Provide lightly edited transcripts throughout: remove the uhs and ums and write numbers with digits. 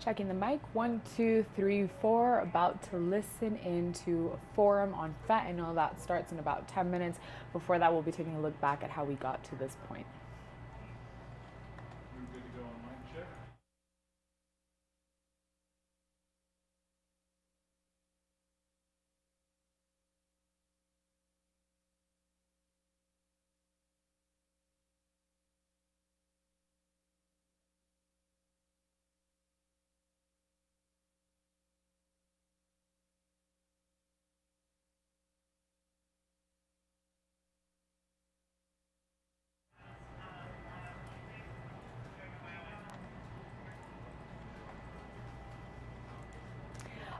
Checking the mic, 1, 2, 3, 4. About to listen into a forum on fentanyl that starts in about 10 minutes. Before that, we'll be taking a look back at how we got to this point. We're good to go on mic check.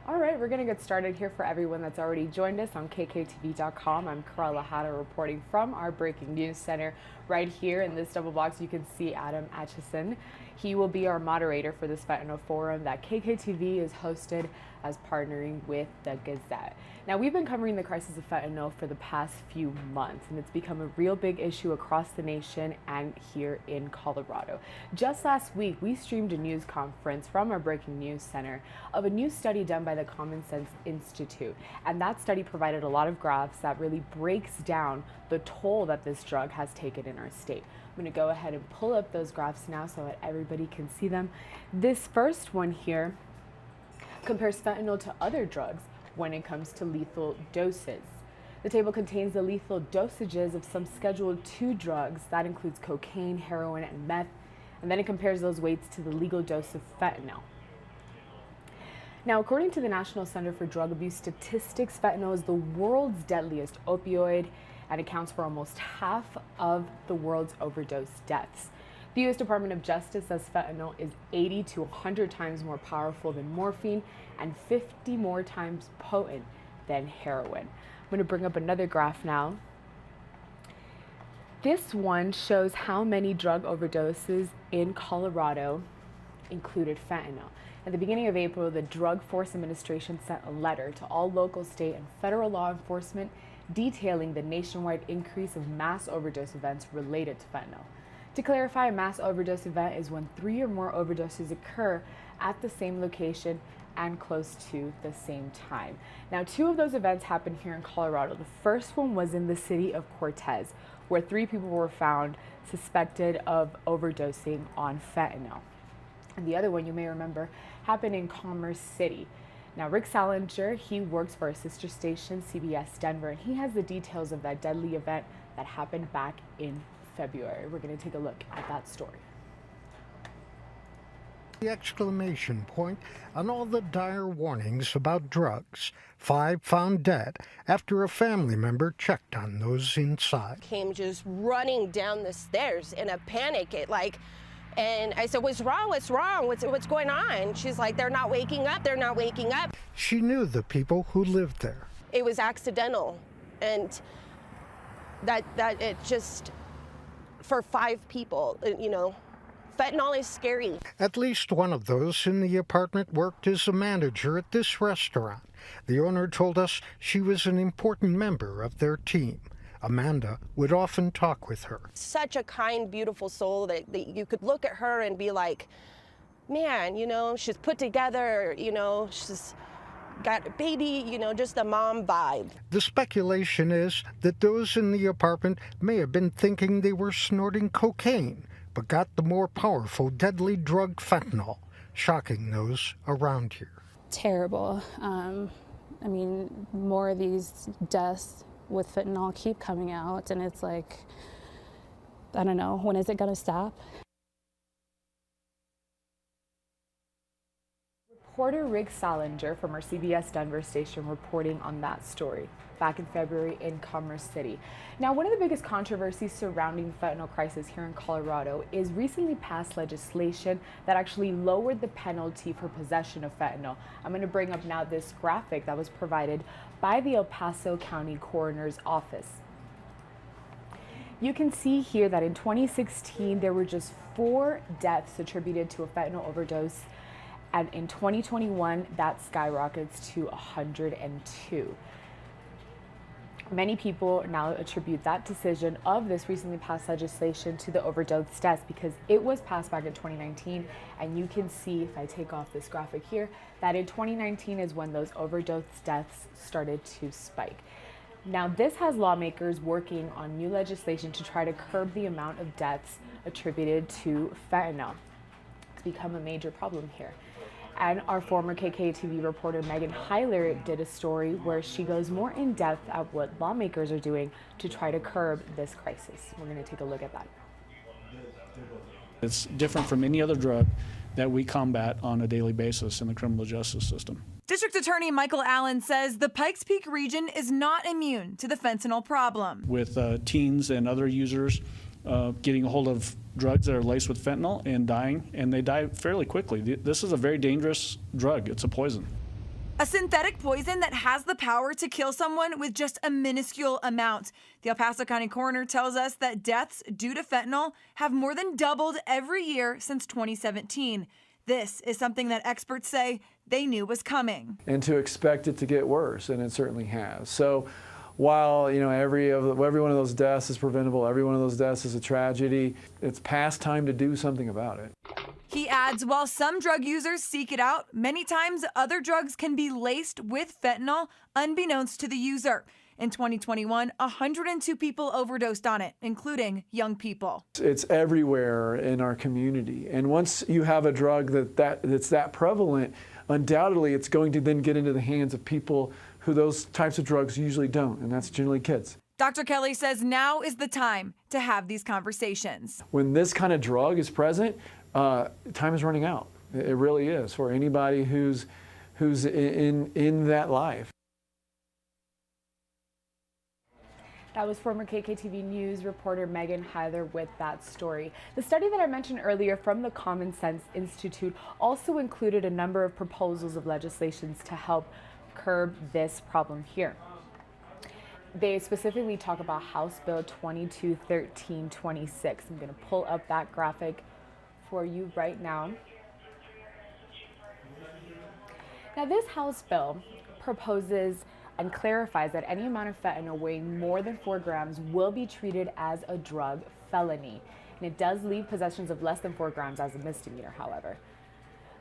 All right, we're going to get started here for everyone that's already joined us on KKTV.com. I'm Carel reporting from our breaking news center. Right here in this double box, you can see Adam Atchison. He will be our moderator for this fentanyl forum that KKTV is hosted as partnering with the Gazette. Now, we've been covering the crisis of fentanyl for the past few months, and it's become a real big issue across the nation and here in Colorado. Just last week, we streamed a news conference from our breaking news center of a new study done by the Common Sense Institute, and that study provided a lot of graphs that really breaks down the toll that this drug has taken in our state. I'm going to go ahead and pull up those graphs now so that everybody can see them. This first one here compares fentanyl to other drugs when it comes to lethal doses. The table contains the lethal dosages of some Schedule II drugs. That includes cocaine, heroin, and meth. And then it compares those weights to the legal dose of fentanyl. Now, according to the National Center for Drug Abuse Statistics, fentanyl is the world's deadliest opioid and accounts for almost half of the world's overdose deaths. The U.S. Department of Justice says fentanyl is 80 to 100 times more powerful than morphine and 50 more times potent than heroin. I'm going to bring up another graph now. This one shows how many drug overdoses in Colorado included fentanyl. At the beginning of April, the Drug Force Administration sent a letter to all local, state, and federal law enforcement detailing the nationwide increase of mass overdose events related to fentanyl. To clarify, a mass overdose event is when 3 or more overdoses occur at the same location and close to the same time. Now, 2 of those events happened here in Colorado. The first one was in the city of Cortez, where 3 people were found suspected of overdosing on fentanyl. And the other one, you may remember, happened in Commerce City. Now, Rick Salinger, he works for a sister station, CBS Denver, and he has the details of that deadly event that happened back in February. We're going to take a look at that story. The exclamation point on all the dire warnings about drugs. 5 found dead after a family member checked on those inside. Came just running down the stairs in a panic. And I said, what's wrong? What's wrong? What's going on? She's like, they're not waking up. They're not waking up. She knew the people who lived there. It was accidental. And that it just, for 5 people, you know, fentanyl is scary. At least one of those in the apartment worked as a manager at this restaurant. The owner told us she was an important member of their team. Amanda would often talk with her. Such a kind, beautiful soul that you could look at her and be like, man, you know, she's put together, you know, she's got a baby, you know, just a mom vibe. The speculation is that those in the apartment may have been thinking they were snorting cocaine, but got the more powerful, deadly drug fentanyl, shocking those around here. Terrible. I mean, more of these deaths with fentanyl keep coming out, and it's like, I don't know, when is it going to stop? Reporter Rick Salinger from our CBS Denver station reporting on that story back in February in Commerce City. Now, one of the biggest controversies surrounding the fentanyl crisis here in Colorado is recently passed legislation that actually lowered the penalty for possession of fentanyl. I'm going to bring up now this graphic that was provided by the El Paso County Coroner's Office. You can see here that in 2016, there were just 4 deaths attributed to a fentanyl overdose. And in 2021, that skyrockets to 102. Many people now attribute that decision of this recently passed legislation to the overdose deaths because it was passed back in 2019. And you can see, if I take off this graphic here, that in 2019 is when those overdose deaths started to spike. Now, this has lawmakers working on new legislation to try to curb the amount of deaths attributed to fentanyl. It's become a major problem here. And our former KKTV reporter Megan Heiler did a story where she goes more in depth at what lawmakers are doing to try to curb this crisis. We're going to take a look at that. It's different from any other drug that we combat on a daily basis in the criminal justice system. District Attorney Michael Allen says the Pikes Peak region is not immune to the fentanyl problem. With teens and other users getting a hold of drugs that are laced with fentanyl and dying, and they die fairly quickly. This is a very dangerous drug. It's a poison. A synthetic poison that has the power to kill someone with just a minuscule amount. The El Paso County coroner tells us that deaths due to fentanyl have more than doubled every year since 2017. This is something that experts say they knew was coming. And to expect it to get worse, and it certainly has. So while every one of those deaths is preventable, every one of those deaths is a tragedy, it's past time to do something about it. He adds, while some drug users seek it out, many times other drugs can be laced with fentanyl unbeknownst to the user. In 2021, 102 people overdosed on it, including young people. It's everywhere in our community. And once you have a drug that's that prevalent, undoubtedly it's going to then get into the hands of people who those types of drugs usually don't, and that's generally kids. Dr. Kelly says now is the time to have these conversations. When this kind of drug is present, time is running out. It really is for anybody who's in that life. That was former KKTV News reporter Megan Heiler with that story. The study that I mentioned earlier from the Common Sense Institute also included a number of proposals of legislations to help curb this problem here. They specifically talk about House Bill 221326. I'm going to pull up that graphic for you right now. Now, this House bill proposes and clarifies that any amount of fentanyl weighing more than 4 grams will be treated as a drug felony. And it does leave possessions of less than 4 grams as a misdemeanor, however.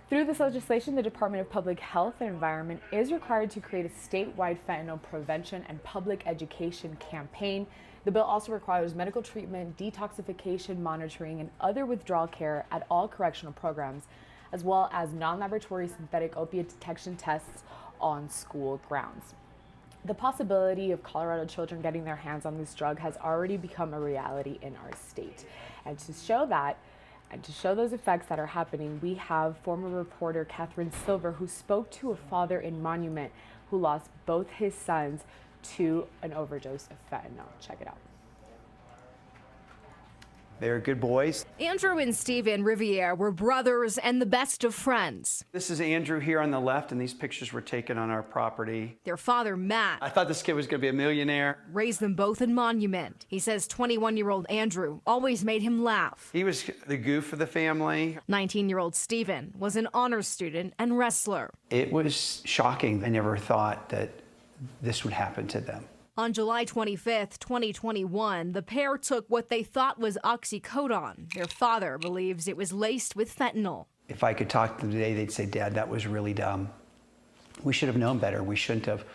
Through this legislation, the Department of Public Health and Environment is required to create a statewide fentanyl prevention and public education campaign. The bill also requires medical treatment, detoxification, monitoring, and other withdrawal care at all correctional programs, as well as non-laboratory synthetic opiate detection tests on school grounds. The possibility of Colorado children getting their hands on this drug has already become a reality in our state. And to show that, and to show those effects that are happening, we have former reporter Catherine Silver, who spoke to a father in Monument who lost both his sons to an overdose of fentanyl. Check it out. They're good boys. Andrew and Stephen Riviere were brothers and the best of friends. This is Andrew here on the left, and these pictures were taken on our property. Their father, Matt, I thought this kid was going to be a millionaire. raised them both in Monument. He says 21-year-old Andrew always made him laugh. He was the goof of the family. 19-year-old Stephen was an honors student and wrestler. It was shocking. I never thought that this would happen to them. On July 25th, 2021, the pair took what they thought was oxycodone. Their father believes it was laced with fentanyl. If I could talk to them today, they'd say, Dad, that was really dumb. We should have known better. We shouldn't have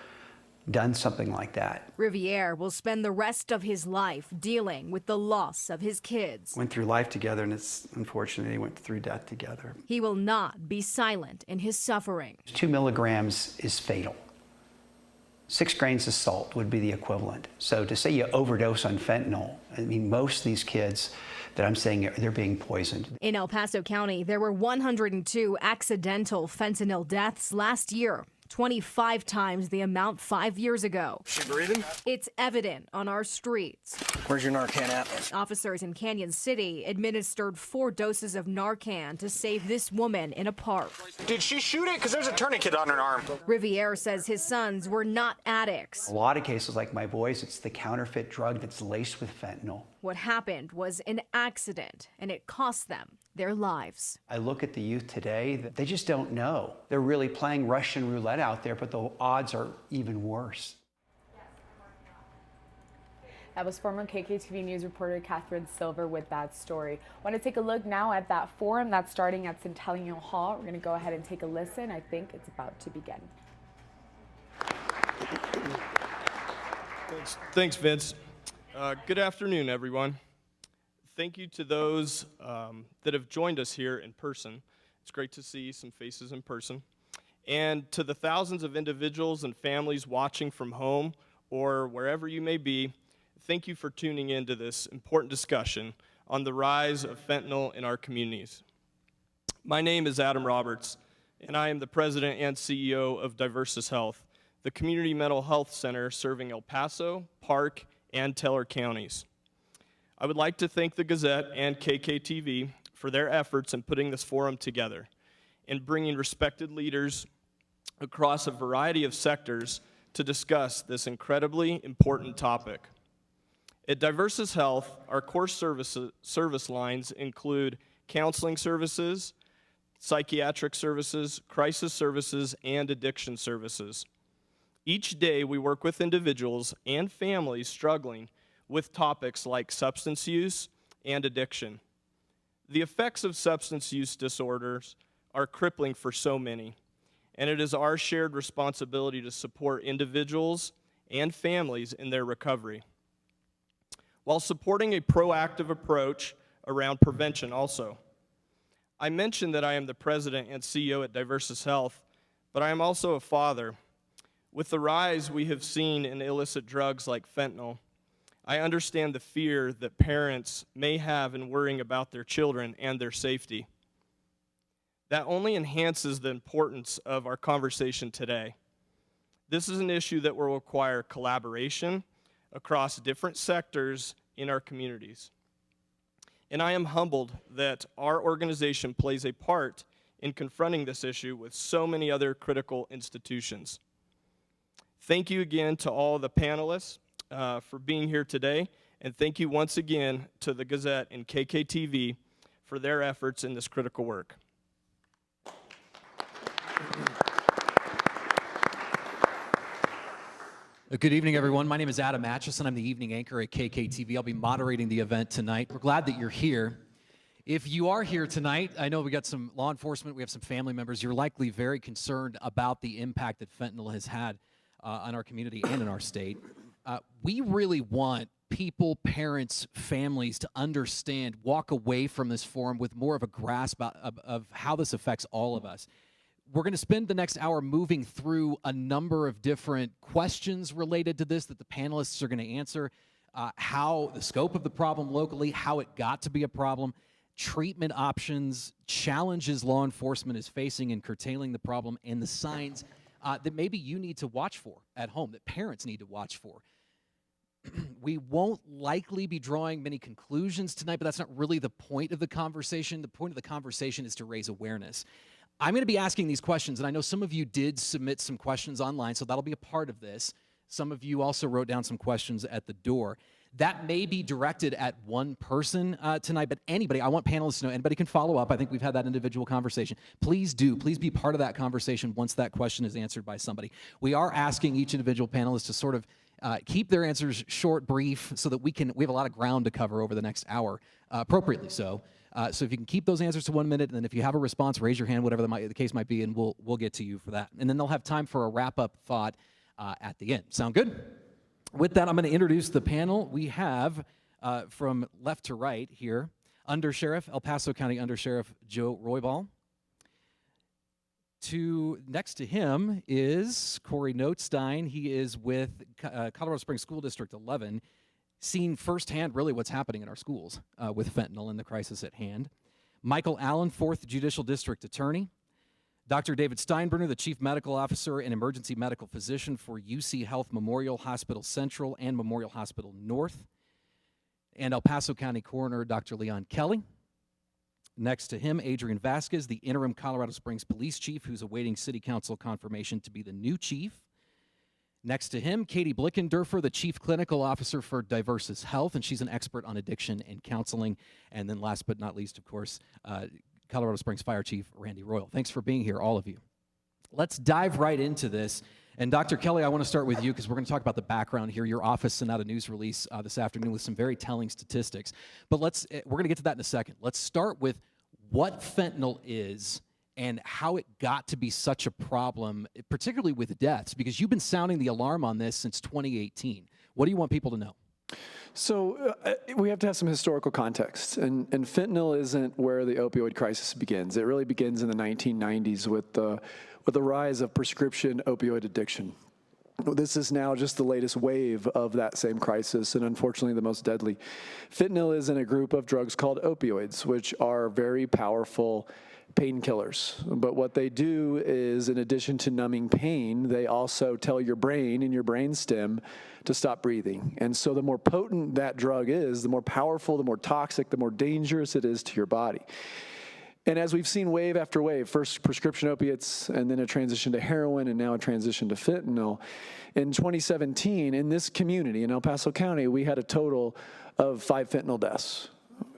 done something like that. Riviere will spend the rest of his life dealing with the loss of his kids. Went through life together, and it's unfortunate they went through death together. He will not be silent in his suffering. 2 milligrams is fatal. 6 grains of salt would be the equivalent. So to say you overdose on fentanyl, I mean, most of these kids that I'm saying, they're being poisoned. In El Paso County, there were 102 accidental fentanyl deaths last year, 25 times the amount 5 years ago. She breathing? It's evident on our streets. Where's your Narcan at? Officers in Canyon City administered 4 doses of Narcan to save this woman in a park. Did she shoot it? Because there's a tourniquet on her arm. Riviere says his sons were not addicts. A lot of cases like my boys, it's the counterfeit drug that's laced with fentanyl. What happened was an accident, and it cost them their lives. I look at the youth today, they just don't know. They're really playing Russian roulette out there, but the odds are even worse. That was former KKTV News reporter Catherine Silver with that story. Want to take a look now at that forum that's starting at Centennial Hall. We're going to go ahead and take a listen. I think it's about to begin. Thanks, Vince. Good afternoon, everyone. Thank you to those that have joined us here in person. It's great to see some faces in person. And to the thousands of individuals and families watching from home or wherever you may be, thank you for tuning in to this important discussion on the rise of fentanyl in our communities. My name is Adam Roberts, and I am the president and CEO of Diversus Health, the community mental health center serving El Paso, Park, and Teller counties. I would like to thank the Gazette and KKTV for their efforts in putting this forum together and bringing respected leaders across a variety of sectors to discuss this incredibly important topic. At Diversus Health, our core service lines include counseling services, psychiatric services, crisis services, and addiction services. Each day, we work with individuals and families struggling with topics like substance use and addiction. The effects of substance use disorders are crippling for so many, and it is our shared responsibility to support individuals and families in their recovery, while supporting a proactive approach around prevention also. I mentioned that I am the president and CEO at Diversus Health, but I am also a father. With the rise we have seen in illicit drugs like fentanyl, I understand the fear that parents may have in worrying about their children and their safety. That only enhances the importance of our conversation today. This is an issue that will require collaboration across different sectors in our communities. And I am humbled that our organization plays a part in confronting this issue with so many other critical institutions. Thank you again to all the panelists for being here today, and thank you once again to the Gazette and KKTV for their efforts in this critical work. Good evening, everyone. My name is Adam Atchison. I'm the evening anchor at KKTV. I'll be moderating the event tonight. We're glad that you're here. If you are here tonight, I know we got some law enforcement, we have some family members. You're likely very concerned about the impact that fentanyl has had on our community and in our state. We really want people, parents, families to understand, walk away from this forum with more of a grasp of how this affects all of us. We're going to spend the next hour moving through a number of different questions related to this that the panelists are going to answer, how the scope of the problem locally, how it got to be a problem, treatment options, challenges law enforcement is facing in curtailing the problem, and the signs that maybe you need to watch for at home, that parents need to watch for. We won't likely be drawing many conclusions tonight, but that's not really the point of the conversation. The point of the conversation is to raise awareness. I'm going to be asking these questions, and I know some of you did submit some questions online, so that'll be a part of this. Some of you also wrote down some questions at the door. That may be directed at one person tonight, but anybody, I want panelists to know, anybody can follow up. I think we've had that individual conversation. Please be part of that conversation once that question is answered by somebody. We are asking each individual panelist to sort of keep their answers short, brief, so that we have a lot of ground to cover over the next hour, appropriately so. So if you can keep those answers to 1 minute, and then if you have a response, raise your hand, whatever the case might be, and we'll get to you for that. And then they'll have time for a wrap-up thought at the end. Sound good? With that, I'm going to introduce the panel. We have, from left to right here, Undersheriff, El Paso County Undersheriff Joe Roybal. Next to him is Corey Notestein. He is with Colorado Springs School District 11, seeing firsthand really what's happening in our schools with fentanyl and the crisis at hand. Michael Allen, 4th Judicial District Attorney. Dr. David Steinbrenner, the Chief Medical Officer and Emergency Medical Physician for UC Health Memorial Hospital Central and Memorial Hospital North. And El Paso County Coroner, Dr. Leon Kelly. Next to him, Adrian Vasquez, the interim Colorado Springs Police Chief, who's awaiting City Council confirmation to be the new chief. Next to him, Katie Blickendorfer, the Chief Clinical Officer for Diversus Health, and she's an expert on addiction and counseling. And then last but not least, of course, Colorado Springs Fire Chief Randy Royal. Thanks for being here, all of you. Let's dive right into this. And Dr. Kelly, I want to start with you because we're going to talk about the background here. Your office sent out a news release this afternoon with some very telling statistics. But we're going to get to that in a second. Let's start with what fentanyl is and how it got to be such a problem, particularly with deaths, because you've been sounding the alarm on this since 2018. What do you want people to know? So we have to have some historical context, and fentanyl isn't where the opioid crisis begins. It really begins in the 1990s with the rise of prescription opioid addiction. This is now just the latest wave of that same crisis, and unfortunately the most deadly. Fentanyl is in a group of drugs called opioids, which are very powerful painkillers. But what they do is, in addition to numbing pain, they also tell your brain and your brainstem to stop breathing. And so the more potent that drug is, the more powerful, the more toxic, the more dangerous it is to your body. And as we've seen wave after wave, first prescription opiates, and then a transition to heroin, and now a transition to fentanyl. In 2017, in this community, in El Paso County, we had a total of 5 fentanyl deaths.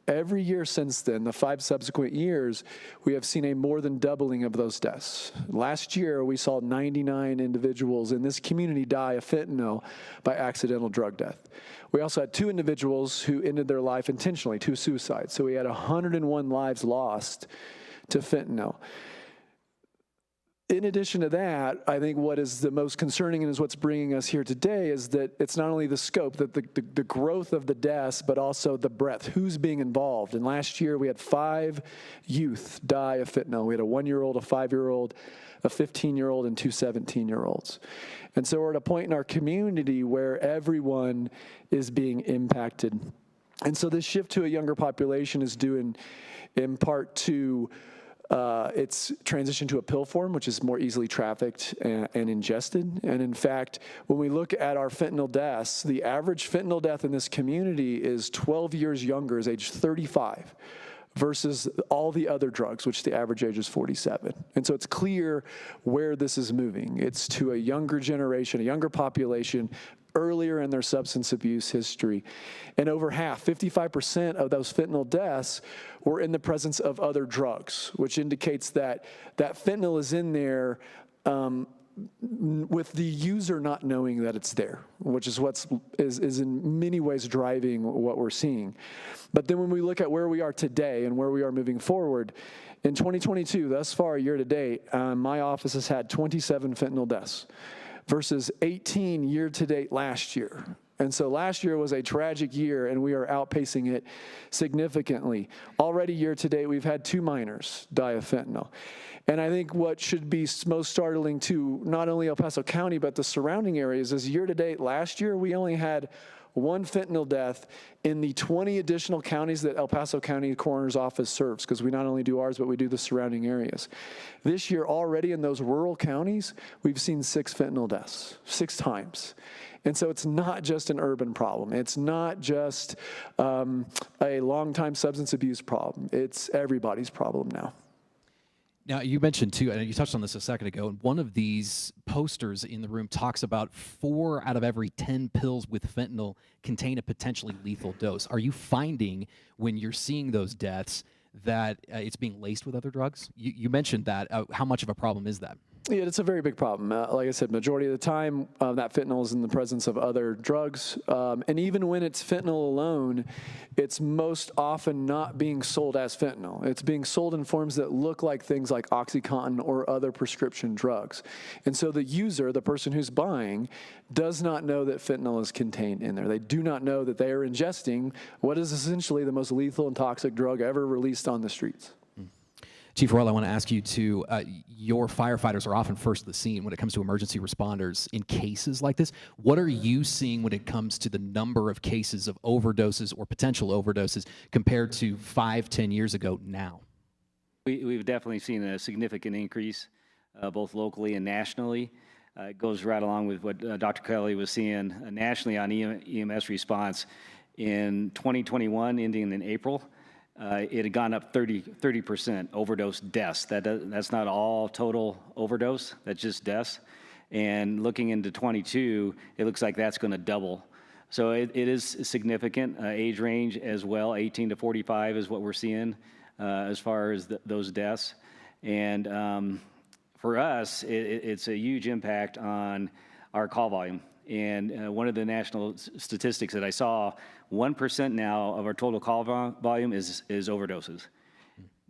Every year since then, the 5 subsequent years, we have seen a more than doubling of those deaths. Last year, we saw 99 individuals in this community die of fentanyl by accidental drug death. We also had 2 individuals who ended their life intentionally, 2 suicides. So we had 101 lives lost to fentanyl. In addition to that, I think what is the most concerning and is what's bringing us here today is that it's not only the scope, that the growth of the deaths, but also the breadth, who's being involved. And last year we had 5 youth die of fentanyl. We had a 1-year-old, a 5-year-old, a 15-year-old, and 2 17-year-olds. And so we're at a point in our community where everyone is being impacted. And so this shift to a younger population is due in part to its transition to a pill form, which is more easily trafficked and ingested. And in fact, when we look at our fentanyl deaths, the average fentanyl death in this community is 12 years younger, is age 35, versus all the other drugs, which the average age is 47. And so it's clear where this is moving. It's to a younger generation, a younger population, earlier in their substance abuse history. And over half, 55% of those fentanyl deaths were in the presence of other drugs, which indicates that fentanyl is in there with the user not knowing that it's there, which is is in many ways driving what we're seeing. But then when we look at where we are today and where we are moving forward, in 2022, thus far, year to date, my office has had 27 fentanyl deaths versus 18 year-to-date last year. And so last year was a tragic year, and we are outpacing it significantly. Already year-to-date, we've had 2 minors die of fentanyl. And I think what should be most startling to not only El Paso County, but the surrounding areas is year-to-date last year, we only had 1 fentanyl death in the 20 additional counties that El Paso County Coroner's Office serves, because we not only do ours, but we do the surrounding areas. This year already in those rural counties, we've seen 6 fentanyl deaths, 6 times. And so it's not just an urban problem. It's not just a long-time substance abuse problem. It's everybody's problem now. Now, you mentioned, too, and you touched on this a second ago, and one of these posters in the room talks about 4 out of every 10 pills with fentanyl contain a potentially lethal dose. Are you finding, when you're seeing those deaths, that it's being laced with other drugs? You mentioned that. How much of a problem is that? Yeah, it's a very big problem. Like I said, majority of the time, that fentanyl is in the presence of other drugs. And even when it's fentanyl alone, it's most often not being sold as fentanyl. It's being sold in forms that look like things like OxyContin or other prescription drugs. And so the user, the person who's buying, does not know that fentanyl is contained in there. They do not know that they are ingesting what is essentially the most lethal and toxic drug ever released on the streets. Chief Royal, I want to ask you to, your firefighters are often first at the scene when it comes to emergency responders in cases like this. What are you seeing when it comes to the number of cases of overdoses or potential overdoses compared to 5-10 years ago now? We've definitely seen a significant increase, both locally and nationally. It goes right along with what Dr. Kelly was seeing nationally on EMS response. In 2021, ending in April, it had gone up 30% overdose deaths. That's not all total overdose, that's just deaths. And looking into 22, it looks like that's going to double. So it is significant. Age range as well, 18 to 45 is what we're seeing as far as those deaths. And for us, it's a huge impact on our call volume. And one of the national statistics that I saw, 1% now of our total call volume is overdoses.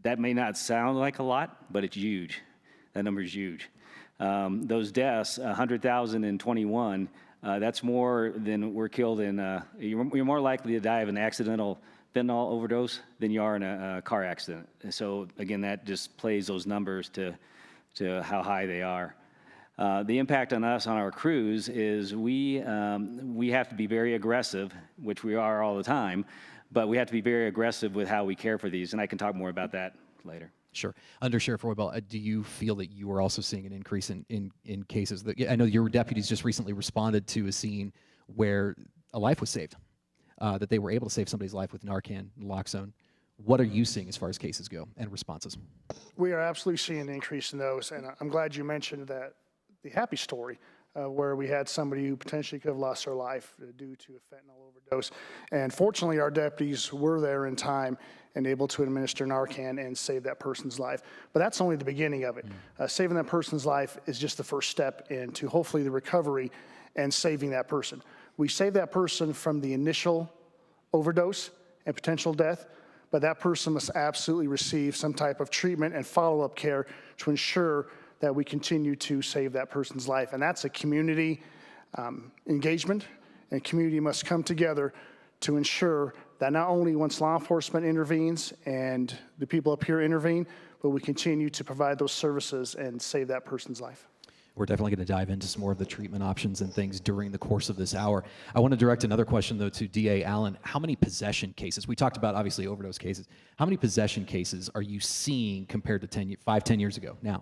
That may not sound like a lot, but it's huge. That number is huge. Those deaths, 100,000 in 21, that's more than were killed in, you're more likely to die of an accidental fentanyl overdose than you are in a car accident. And so again, that just plays those numbers to how high they are. The impact on us, on our crews, is we have to be very aggressive, which we are all the time, but we have to be very aggressive with how we care for these, and I can talk more about that later. Sure. Under Sheriff Roybal, do you feel that you are also seeing an increase in cases? I know your deputies just recently responded to a scene where a life was saved, that they were able to save somebody's life with Narcan, naloxone. What are you seeing as far as cases go and responses? We are absolutely seeing an increase in those, and I'm glad you mentioned that the happy story where we had somebody who potentially could have lost their life due to a fentanyl overdose. And fortunately, our deputies were there in time and able to administer Narcan and save that person's life. But that's only the beginning of it. Saving that person's life is just the first step into hopefully the recovery and saving that person. We save that person from the initial overdose and potential death, but that person must absolutely receive some type of treatment and follow-up care to ensure that we continue to save that person's life. And that's a community engagement, and community must come together to ensure that not only once law enforcement intervenes and the people up here intervene, but we continue to provide those services and save that person's life. We're definitely going to dive into some more of the treatment options and things during the course of this hour. I want to direct another question, though, to DA Allen. How many possession cases? We talked about, obviously, overdose cases. How many possession cases are you seeing compared to 10 years ago now?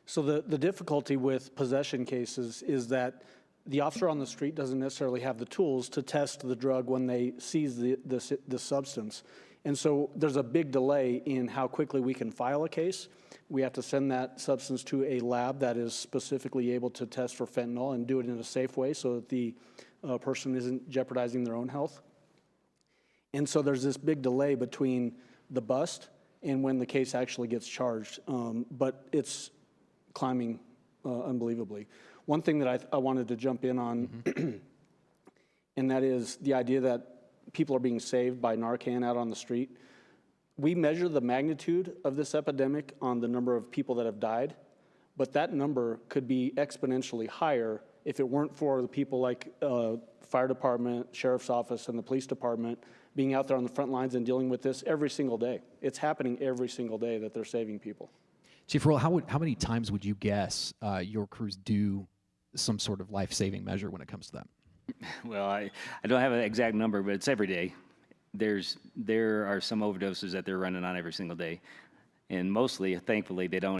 So the difficulty with possession cases is that the officer on the street doesn't necessarily have the tools to test the drug when they seize the substance. And so there's a big delay in how quickly we can file a case. We have to send that substance to a lab that is specifically able to test for fentanyl and do it in a safe way so that the person isn't jeopardizing their own health. And so there's this big delay between the bust and when the case actually gets charged. But it's climbing unbelievably. One thing that I wanted to jump in on, and that is the idea that people are being saved by Narcan out on the street. We measure the magnitude of this epidemic on the number of people that have died, but that number could be exponentially higher if it weren't for the people like fire department, sheriff's office, and the police department being out there on the front lines and dealing with this every single day. It's happening every single day that they're saving people. Chief Roll, how many times would you guess your crews do some sort of life-saving measure when it comes to that? Well, I don't have an exact number, but it's every day. There are some overdoses that they're running on every single day. And mostly, thankfully, they don't